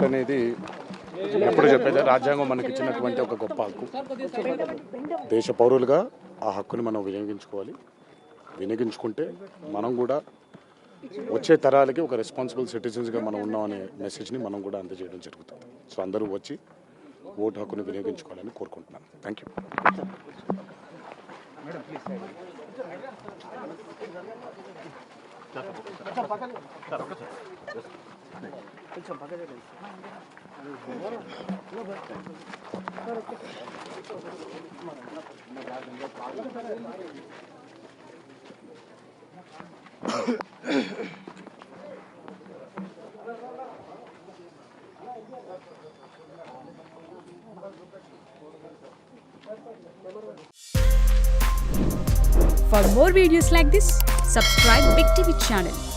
Vote అనేది ఎప్పుడు చెప్పేది రాజ్యాంగం మనకి ఇచ్చినటువంటి ఒక గొప్ప హక్కు. దేశ పౌరులుగా ఆ హక్కుని మనం వినియోగించుకుంటే మనం కూడా వచ్చే తరాలకి ఒక రెస్పాన్సిబుల్ సిటిజన్స్గా మనం ఉన్నాం అనే మెసేజ్ని మనం కూడా అందజేయడం జరుగుతుంది. సో అందరూ వచ్చి ఓటు హక్కుని వినియోగించుకోవాలని కోరుకుంటున్నాను. Thank you. For more videos like this, subscribe Big TV channel.